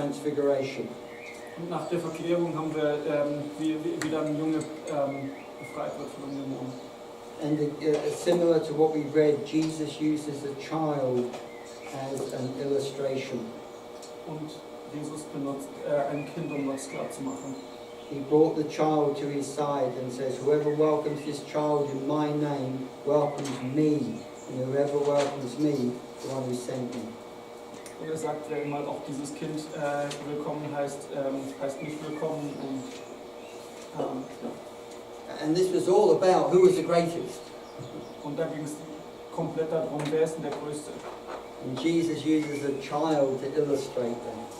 Transfiguration. Und nach der Verklärung haben wir, wie dann ein Junge befreit wird von den Dämonen. And similar to what we read, Jesus uses a child as an illustration. Und Jesus benutzt ein Kind, um das klar zu machen. He brought the child to his side and says, whoever welcomes this child in my name welcomes me, and whoever welcomes me, the one who sent me. Und er sagt, wer immer auch dieses Kind willkommen heißt, heißt nicht willkommen. And this was all about who was the greatest. Und da ging es komplett darum, wer ist denn der Größte. And Jesus uses a child to illustrate that.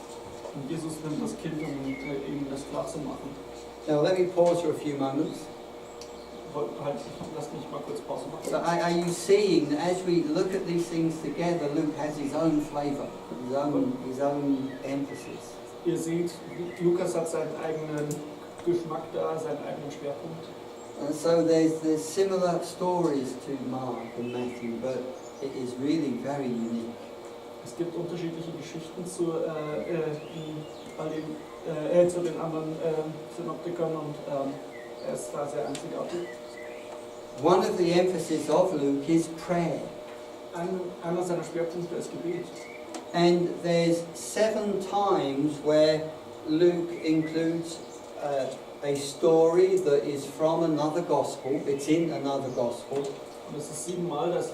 Und Jesus nimmt das Kind, um ihm das klar zu machen. Now let me pause for a few moments. Lass mich mal kurz Pause machen. So are you seeing that as we look at these things together, Luke has his own flavour, his own emphasis. Ihr seht, Lukas hat seinen eigenen Geschmack da, seinen eigenen Schwerpunkt. And so there's similar stories to Mark and Matthew, but it is really very unique. Es gibt unterschiedliche Geschichten zu den anderen Synoptikern und er ist da sehr einzigartig. One of the emphasis of Luke is prayer. Einer seiner Schwerpunkte ist Gebet. And there's 7 times where Luke includes a story that is from another gospel. It's in another gospel. Und es ist 7 Mal, dass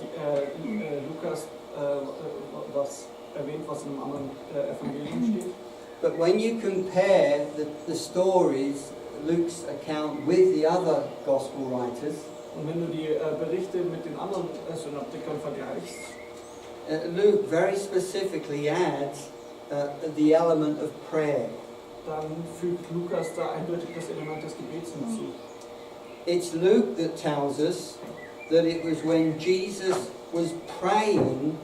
Lukas was erwähnt, was in einem anderen Evangelium steht. But when you compare the stories, Luke's account with the other gospel writers, und wenn du die Berichte mit den anderen Synoptikern vergleichst, Luke very specifically adds the element of prayer. Dann fügt Lukas da eindeutig das Element des Gebets hinzu. It's Luke that tells us that it was when Jesus was praying,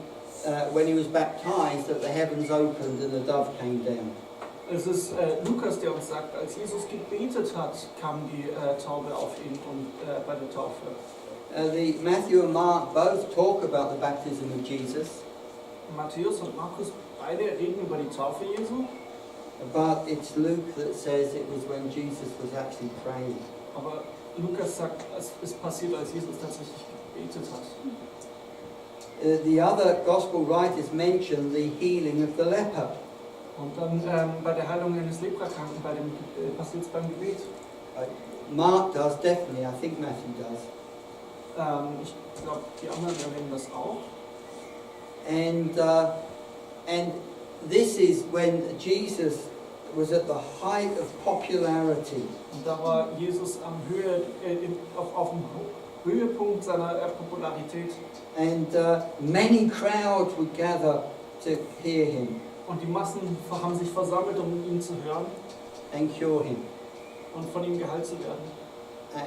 when he was baptized, that the heavens opened and a dove came down. Es ist Lukas, der uns sagt, als Jesus gebetet hat, kam die Taube auf ihn und bei der Taufe. Matthew and Mark both talk about the baptism of Jesus. Matthäus und Markus beide reden über die Taufe Jesu. But it's Luke that says it was when Jesus was actually praying. Aber Lukas sagt, es ist passiert, als Jesus tatsächlich gebetet hat. The other gospel writers mention the healing of the leper. Und dann bei der Heilung eines Leprakranken, passiert es beim Gebet. Mark does, definitely. I think Matthew does. Ich glaube, die anderen erwähnen das auch. And this is when Jesus was at the height of popularity. Und da war Jesus auf dem Höhepunkt seiner Popularität. And many crowds would gather to hear him. Und die Massen haben sich versammelt, um ihn zu hören. And cure him. Und von ihm geheilt zu werden.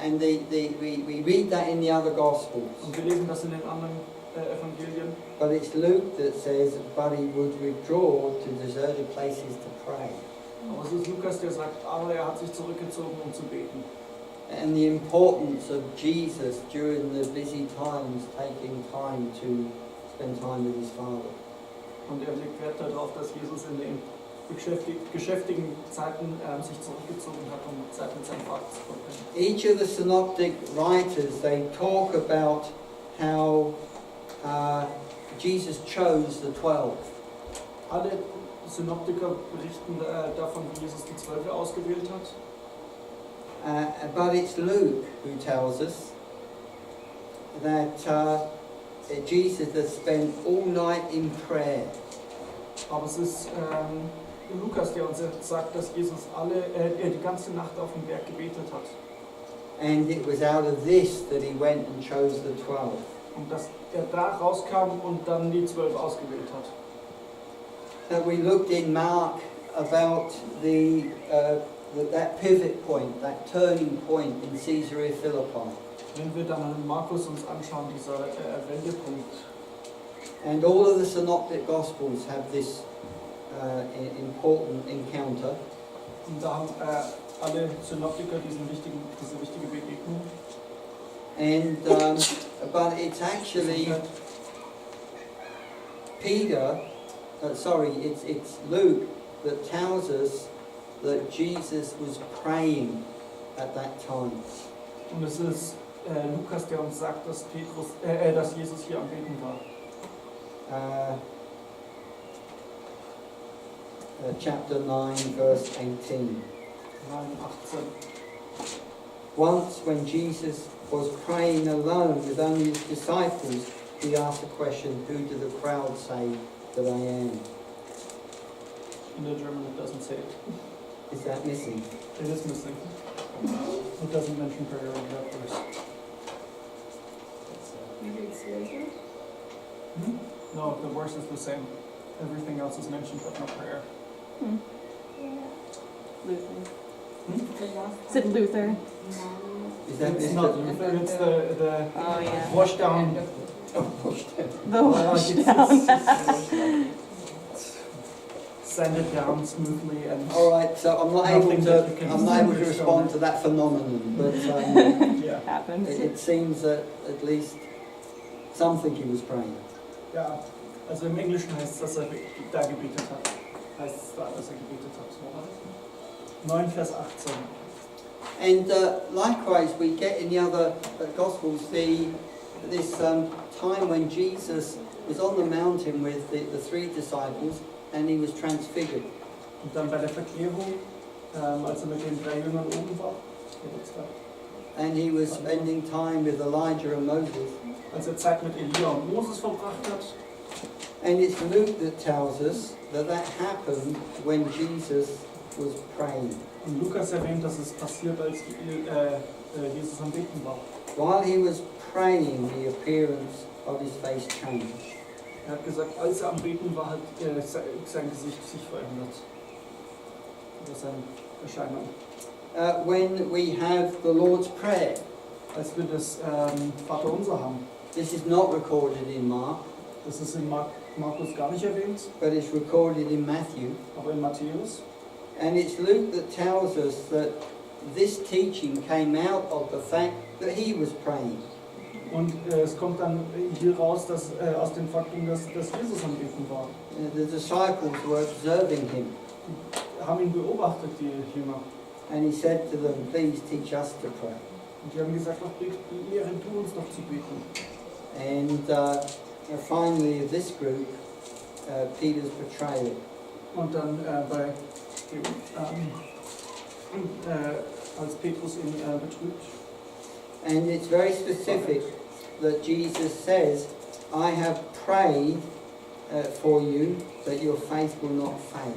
And we read that in the other Gospels. Und wir lesen das in den anderen Evangelien. But it's Luke that says, but he would withdraw to deserted places to pray. Aber es ist Lukas, der sagt, aber er hat sich zurückgezogen, um zu beten. And the importance of Jesus during the busy times, taking time to spend time with his Father. Und er legt Wert darauf, dass Jesus in den geschäftigen Zeiten sich zurückgezogen hat, um Zeit mit seinem Vater zu verbringen. Each of the synoptic writers, they talk about how Jesus chose the 12. Alle Synoptiker berichten davon, wie Jesus die 12 ausgewählt hat. But it's Luke who tells us that Jesus has spent all night in prayer. Aber es ist Lukas, der uns sagt, dass Jesus die ganze Nacht auf dem Berg gebetet hat. And it was out of this that he went and chose the 12. Und dass er da rauskam und dann die 12 ausgewählt hat. We looked in Mark about that pivot point, that turning point in Caesarea Philippi. Wenn wir dann an Markus uns anschauen, dieser Wendepunkt. And all of the synoptic gospels have this important encounter. Und da haben alle Synoptiker diese wichtige Begegnung. And but it's actually Peter. It's Luke that tells us that Jesus was praying at that time. Und es ist Lukas, der uns sagt, dass dass Jesus hier am Beten war. Chapter 9, verse 18. 9:18. Once when Jesus was praying alone with only his disciples, he asked the question, who do the crowd say that I am? In the German it doesn't say it. Is that missing? It is missing. It doesn't mention prayer in that verse. Maybe it's later. No, the verse is the same. Everything else is mentioned but no prayer. Luther. Is it Luther? Is that It's Mr. not Luther, it's the Oh yeah. wash down. The wash down. Send it down smoothly and All right, so I'm not able Nothing to. that you can I'm not able to distinguish respond from to that phenomenon, but yeah. Happens. it seems that at least something he was praying. Ja, also im Englischen heißt es, dass er da gebetet hat. Heißt es da, dass er gebetet hat. So war das. 9 Vers 18. And likewise, we get in the other Gospels this time when Jesus was on the mountain with the three disciples and he was transfigured. Und dann bei der Verklärung, als er mit den 3 Jüngern oben war, And he was spending time with Elijah and Moses. als er Zeit mit Elia und Moses verbracht hat. And it's Luke that tells us that happened when Jesus was praying. Und Lukas erwähnt, dass es passiert, als Jesus am Beten war. While he was praying, the appearance of his face changed. Er hat gesagt, als er am Beten war, hat sein Gesicht sich verändert. Oder seine Erscheinung. When we have the Lord's Prayer, Als wir das Vaterunser haben, this is not recorded in Mark, das ist in Markus gar nicht erwähnt, but it's recorded in Matthew. aber in Matthäus. And it's Luke that tells us that this teaching came out of the fact that he was praying. Und es kommt dann hier raus, dass aus dem Faktum, dass Jesus am Beten war. The disciples were observing him, Haben ihn beobachtet, die Jünger. and he said to them, please teach us to pray. Und die haben gesagt, doch, lehre du uns doch zu beten. And finally, this group, Peter's betrayal. Und dann als Petrus ihn betrügt. And it's very specific that Jesus says, I have prayed for you that your faith will not fail.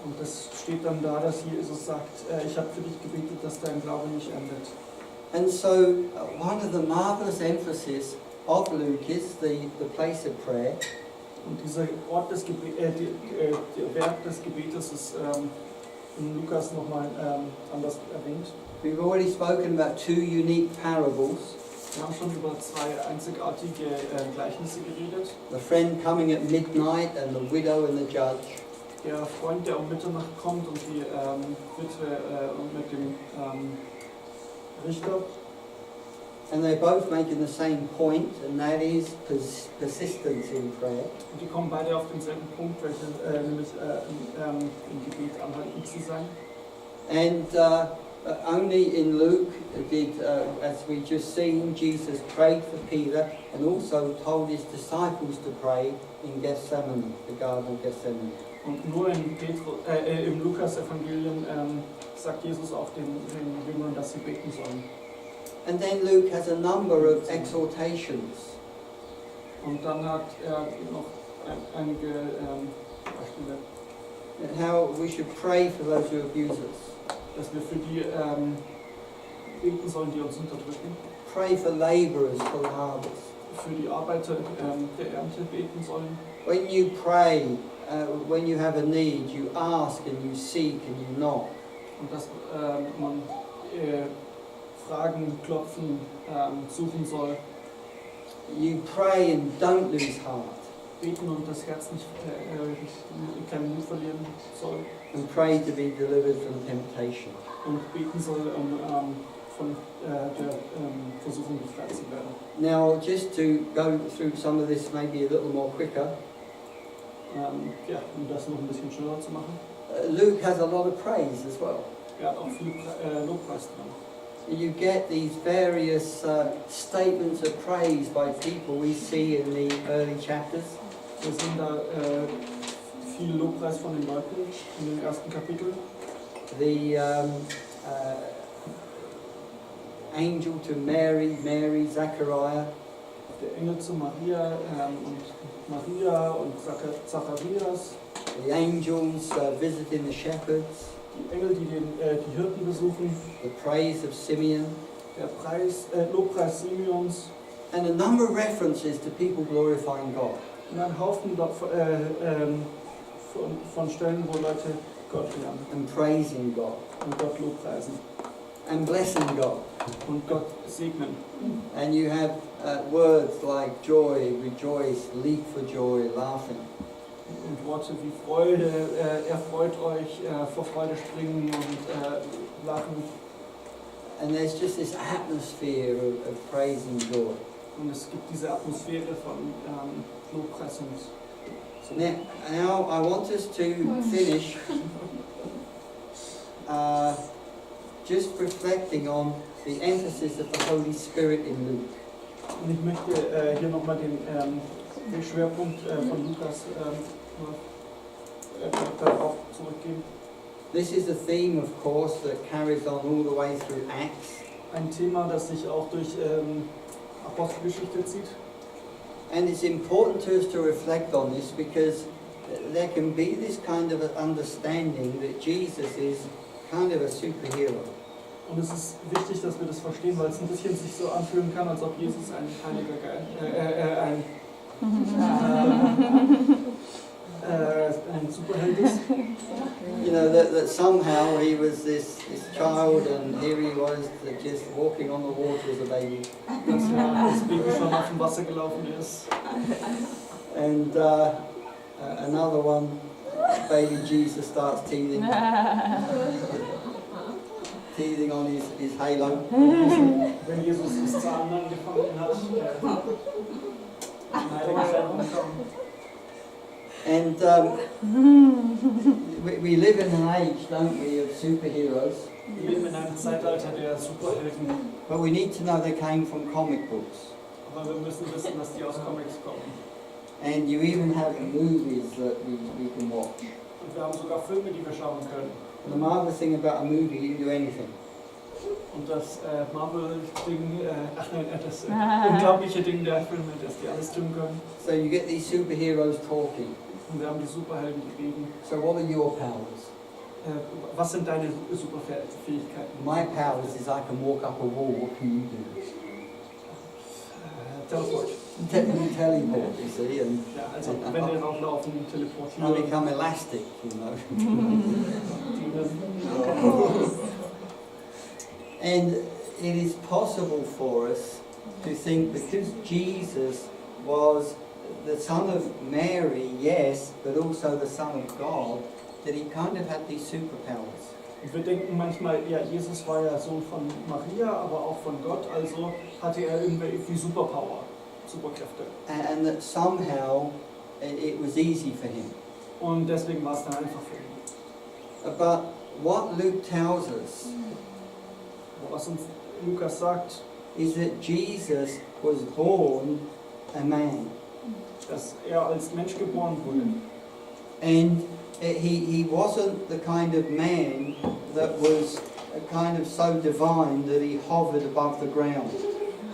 Und das steht dann da, dass Jesus sagt, ich habe für dich gebetet, dass dein Glaube nicht endet. And so one of the marvelous emphasis of Luke is the place of prayer. Und dieser Ort des der Wert des Gebetes ist in Lukas nochmal anders erwähnt. We've already spoken about 2 unique parables. Wir haben schon über 2 einzigartige Gleichnisse geredet. The friend coming at midnight and the widow and the judge. Der Freund, der um Mitternacht kommt und die Witwe und mit dem Richter. And they're both making the same point, and that is persistence in prayer. Und die kommen beide auf denselben Punkt, nämlich im Gebet anhaltend zu sein. And only in Luke did, as we just seen, Jesus prayed for Peter and also told his disciples to pray in Gethsemane, the Garden of Gethsemane. Und nur im Lukas-Evangelium sagt Jesus auch den Jüngern, dass sie beten sollen. And then Luke has a number of exhortations. Und dann hat er noch einige Beispiele, How we should pray for those who abuse us. dass wir für die beten sollen, die uns unterdrücken. Pray for labourers for the harvest. Für die Arbeiter der Ernte beten sollen. When you pray, when you have a need, you ask and you seek and you knock. Und dass man Fragen, klopfen, suchen soll. You pray and don't lose heart. Beten und das Herz nicht keinen Mut verlieren soll. And pray to be delivered from temptation. Und beten soll, von der Versuchung befreit zu werden. Now, just to go through some of this maybe a little more quicker. Um das noch ein bisschen schneller zu machen. Luke has a lot of praise as well. Hat auch viel Lobpreis dran. You get these various statements of praise by people we see in the early chapters. Wir sehen da viel Lobpreis von den Leuten in dem ersten Kapitel. The angel to Mary, Zachariah. Der Engel zu Maria und Zacharias. The angels visiting the shepherds. Die Engel, die die Hirten besuchen. The praise of Simeon. Der Lobpreis Simeons. And a number of references to people glorifying God. Und ein Haufen von Stellen, wo Leute Gott ehren. And praising God. Und Gott lobpreisen. And blessing God. Und Gott segnen. And you have words like joy, rejoice, leap for joy, laughing. Und Worte wie Freude, erfreut euch, vor Freude springen und lachen. And there's just this atmosphere of praise and joy. Und es gibt diese Atmosphäre von Lobpreis und so. Now I want us to finish just reflecting on the emphasis of the Holy Spirit in Luke. Und ich möchte hier nochmal den Schwerpunkt von Lukas darauf zurückgeben. This is a theme, of course, that carries on all the way through Acts. Ein Thema, das sich auch durch Apostelgeschichte zieht. And it's important to us to reflect on this because there can be this kind of understanding that Jesus is kind of a superhero. Und es ist wichtig, dass wir das verstehen, weil es ein bisschen sich so anfühlen kann, als ob Jesus ein Superheld ist. You know, that somehow he was this child and here he was just walking on the water as a baby. Dass das Baby schon auf dem Wasser gelaufen ist. And another one, baby Jesus starts teething on his halo. Wenn Jesus das Zahn angefangen hat, Heiligenschein bekommen. And we live in an age, don't we, of superheroes. Wir leben in einem Zeitalter der Superhelden, But we need to know they came from comic books. aber wir müssen wissen, dass die aus Comics kommen. And you even have movies that we can watch. Und wir haben sogar Filme, die wir schauen können. And the marvelous thing about a movie, you can do anything. Und das Marvel-Ding, das unglaubliche Ding der Filme, dass die alles tun können. So you get these superheroes talking. Und wir haben die Superhelden, die reden. So what are your powers? Was sind deine Superfähigkeiten? My powers is I can walk up a wall. What can you do? Teleport. Teleport, you see, and Ja, also Wände rauflaufen, I teleportieren. become elastic, you know. And it is possible for us to think because Jesus was the son of Mary, yes, but also the son of God, that he kind of had these superpowers. Und wir denken manchmal, ja, Jesus war ja Sohn von Maria, aber auch von Gott, also hatte er irgendwie Superpower, Superkräfte. And that somehow it was easy for him. Und deswegen war es dann einfach für ihn. But what Luke tells us Aber was uns Lukas sagt, is that Jesus was born a man. dass er als Mensch geboren wurde. And he wasn't the kind of man that was kind of so divine that he hovered above the ground.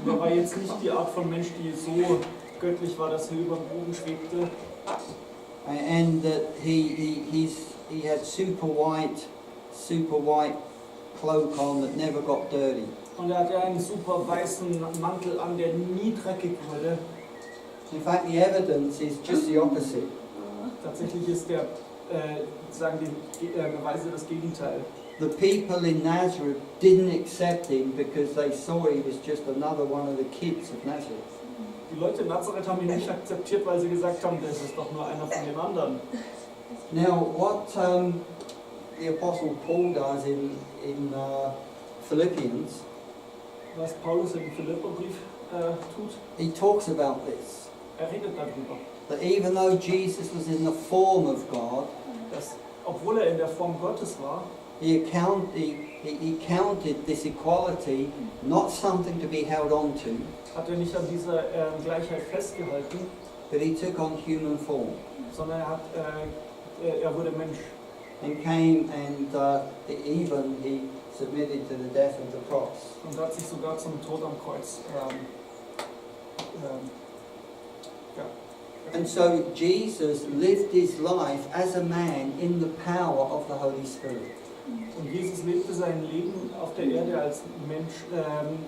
Er war jetzt nicht die Art von Mensch, die so göttlich war, dass er über dem Boden schwebte. And that he had super white cloak on that never got dirty. Und er hatte einen super weißen Mantel an, der nie dreckig wurde. In fact, the evidence is just the opposite. Tatsächlich ist der, sagen die Beweise das Gegenteil. The people in Nazareth didn't accept him because they saw he was just another one of the kids of Nazareth. Die Leute in Nazareth haben ihn nicht akzeptiert, weil sie gesagt haben, das ist doch nur einer von den anderen. Now, what the Apostle Paul does in Philippians, Was Paulus im Philipperbrief tut, he talks about this. er redet darüber. that even though Jesus was in the form of God, dass, obwohl er in der Form Gottes war, he counted this equality not something to be held on to, hat er nicht an dieser Gleichheit festgehalten, but he took on human form sondern er wurde Mensch and came and even he submitted to the death of the cross. und hat sich sogar zum Tod am Kreuz And so Jesus lived his life as a man in the power of the Holy Spirit. Und Jesus lebte sein Leben auf der Erde als Mensch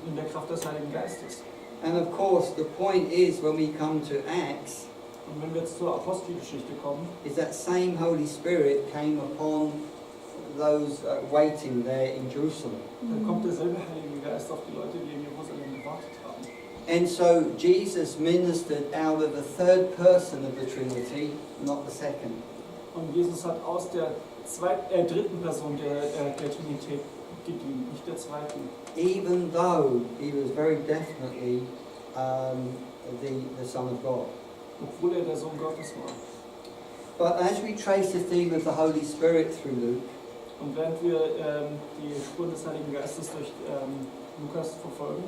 in der Kraft des Heiligen Geistes. And of course the point is, when we come to Acts, Und wenn wir jetzt zur Apostelgeschichte kommen, is that same Holy Spirit came upon those waiting there in Jerusalem. dann kommt derselbe Heilige Geist auf die Leute, die in Jerusalem gewartet haben. And so Jesus ministered out of the third person of the Trinity, not the second. Und Jesus hat aus der dritten Person der Trinität gedient, nicht der zweiten. Even though he was very definitely the Son of God. Obwohl er der Sohn Gottes war. But as we trace the theme of the Holy Spirit through Luke, Und während wir die Spuren des Heiligen Geistes durch Lukas verfolgen,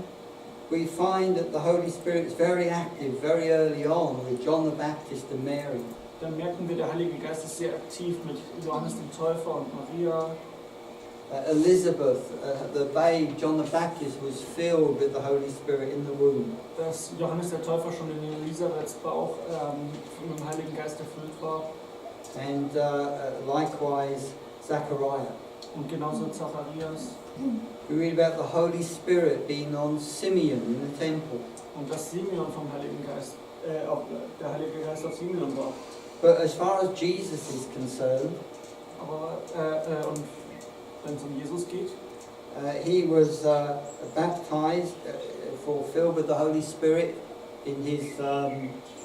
we find that the Holy Spirit is very active very early on with John the Baptist and Mary. dann merken wir, der Heilige Geist ist sehr aktiv mit Johannes dem Täufer und Maria. Elizabeth, the babe, John the Baptist, was filled with the Holy Spirit in the womb. Dass Johannes der Täufer schon in Elisabeths Bauch von dem Heiligen Geist erfüllt war. And likewise Zachariah. Und genauso Zacharias. We read about the Holy Spirit being on Simeon in the temple. Und dass Simeon vom Heiligen Geist, der Heilige Geist auf Simeon war. But as far as Jesus is concerned, Aber und wenn es um Jesus geht, he was baptized, filled with the Holy Spirit in his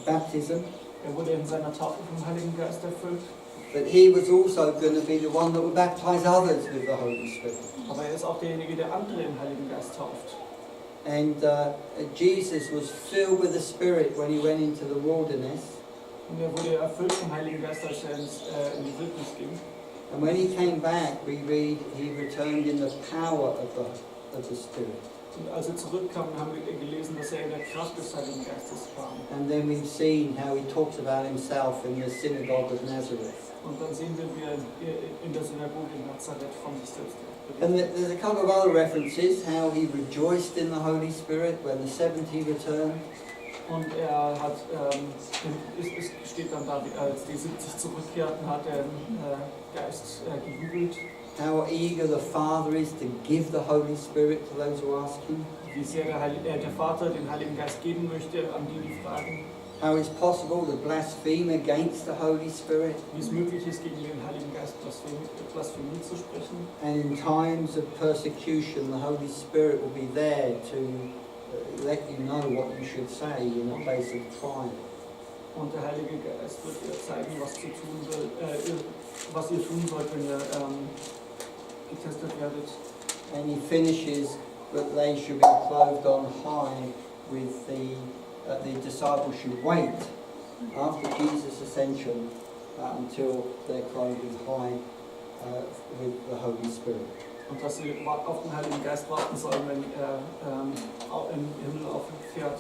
baptism. er wurde in seiner Taufe vom Heiligen Geist erfüllt. But he was also going to be the one that would baptize others with the Holy Spirit. Aber er ist auch derjenige, der andere im Heiligen Geist tauft. And Jesus was filled with the Spirit when he went into the wilderness. Und er wurde erfüllt vom Heiligen Geist, als er in die Wildnis ging. And when he came back, we read he returned in the power of the Spirit. Und als er zurückkam, haben wir gelesen, dass er in der Kraft des Heiligen Geistes kam. And then we've seen how he talks about himself in the synagogue of Nazareth. Und dann sehen wir, wie er in der Synagoge in Nazareth von sich selbst And berichtet. there's a couple of other references, how he rejoiced in the Holy Spirit when the 70 returned. Und er hat, es steht dann da, als die 70 zurückkehrten, hat er im Geist gejubelt. How eager the Father is to give the Holy Spirit to those who ask him. Wie sehr der Vater den Heiligen Geist geben möchte, an die fragen. How it's possible to blaspheme against the Holy Spirit. Wie es möglich ist, gegen den Heiligen Geist Blasphemie zu sprechen. And in times of persecution, the Holy Spirit will be there to let you know what you should say in a place of trial. Und der Heilige Geist wird ihr zeigen, was ihr tun sollt, wenn ihr getestet werdet. And he finishes that they should be clothed on high with the disciples should wait after Jesus' ascension until they're clothed with high with the Holy Spirit. Und dass sie auf den Heiligen Geist warten sollen, wenn er im Himmel auffährt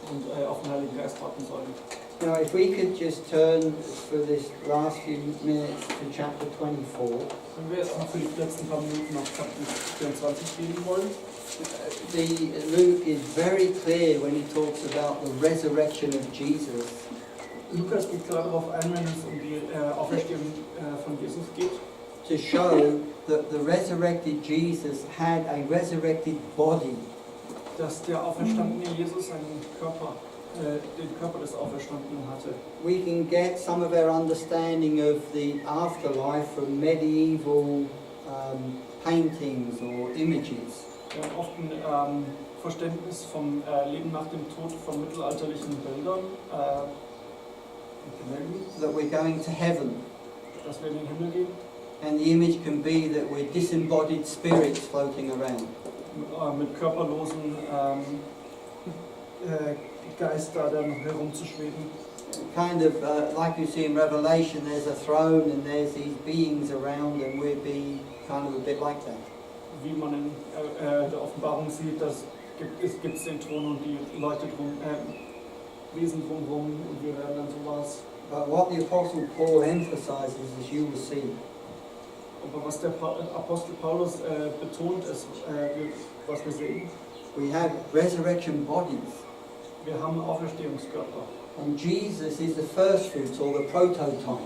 und auf den Heiligen Geist warten sollen. Now, if we could just turn for this last few minutes to chapter 24. Wenn wir jetzt für die letzten paar Minuten auf Kapitel 24 gehen wollen. Luke is very clear when he talks about the resurrection of Jesus. Lukas geht klar darauf ein, wenn es um die Auferstehung von Jesus geht. To show that the resurrected Jesus had a resurrected body. Dass der auferstandene Jesus einen Körper, den Körper des Auferstandenen hatte. We can get some of our understanding of the afterlife from medieval paintings or images. Wir haben oft ein Verständnis vom Leben nach dem Tod von mittelalterlichen Bildern, that we're going to heaven. Dass wir in den Himmel gehen. And the image can be that we're disembodied spirits floating around. Mit körperlosen Geistern dann herumzuschweben. kind of like you see in Revelation, there's a throne and there's these beings around, and we'd be kind of a bit like that. Wie man in der Offenbarung sieht, es gibt den Thron und die Leute Wesen drumherum, und wir werden dann sowas. But what the Apostle Paul emphasizes, as you will see, Aber was der Apostel Paulus betont ist, was wir sehen, we have resurrection bodies. wir haben Auferstehungskörper. And Jesus is the first fruits or the prototype.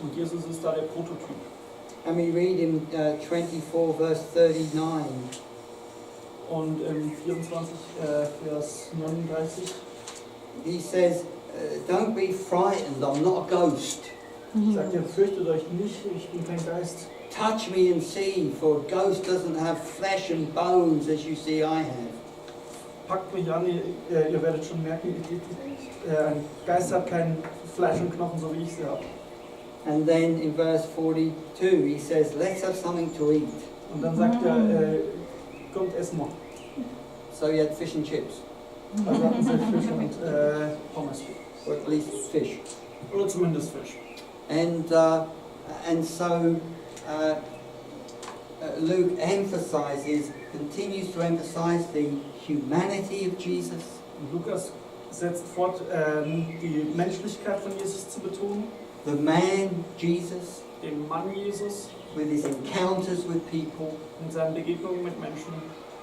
Und Jesus ist da der Prototyp. And we read in 24 verse 39, Und im 24, Vers 39, he says, don't be frightened, I'm not a ghost. sagt er, fürchtet euch nicht, ich bin kein Geist. Touch me and see, for a ghost doesn't have flesh and bones as you see I have. Packt mich an, ihr werdet schon merken, ein Geist hat kein Fleisch und Knochen, so wie ich sie habe. And then in verse 42 he says, let's have something to eat. Und dann sagt er, kommt, ess mal. So he had fish and chips, Also hatten sie Fisch und Pommes. or at least fish. Oder zumindest Fisch. And so Luke continues to emphasize the humanity of Jesus, Und Lukas setzt fort, die Menschlichkeit von Jesus zu betonen, the man Jesus, den Mann Jesus with his encounters with people, in seinen Begegnungen mit Menschen.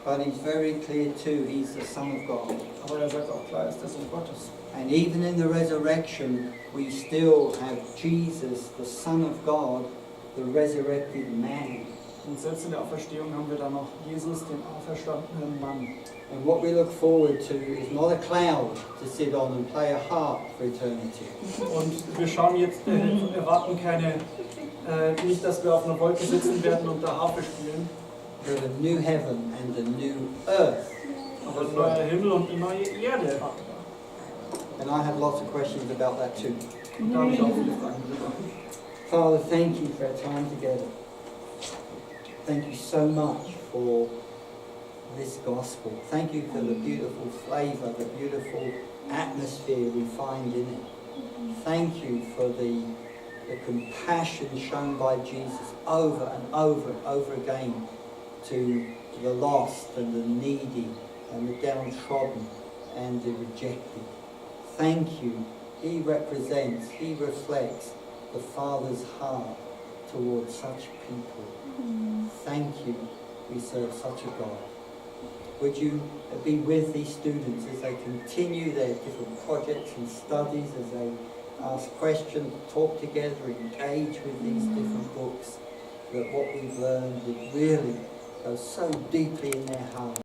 but he's very clear too, he's the Son of God. Aber er sagt auch klar, er ist der Sohn Gottes. And even in the resurrection, we still have Jesus, the Son of God, the resurrected man. Und selbst in der Auferstehung haben wir dann noch Jesus, den auferstandenen Mann. And what we look forward to is not a cloud to sit on and play a harp for eternity. Und wir schauen jetzt, erwarten nicht, dass wir auf einer Wolke sitzen werden und da Harfe spielen, But a new heaven and a new earth. aber ein neuer Himmel und eine neue Erde. And I have lots of questions about that too. Und da habe ich auch viele Fragen drüber. Father, thank you for our time together. Thank you so much for this gospel. Thank you for the beautiful flavour, the beautiful atmosphere we find in it. Thank you for the compassion shown by Jesus over and over and over again to the lost and the needy and the downtrodden and the rejected. Thank you. He represents, he reflects the Father's heart towards such people. Thank you, we serve such a God. Would you be with these students as they continue their different projects and studies, as they ask questions, talk together, engage with these different books, that what we've learned would really go so deeply in their hearts.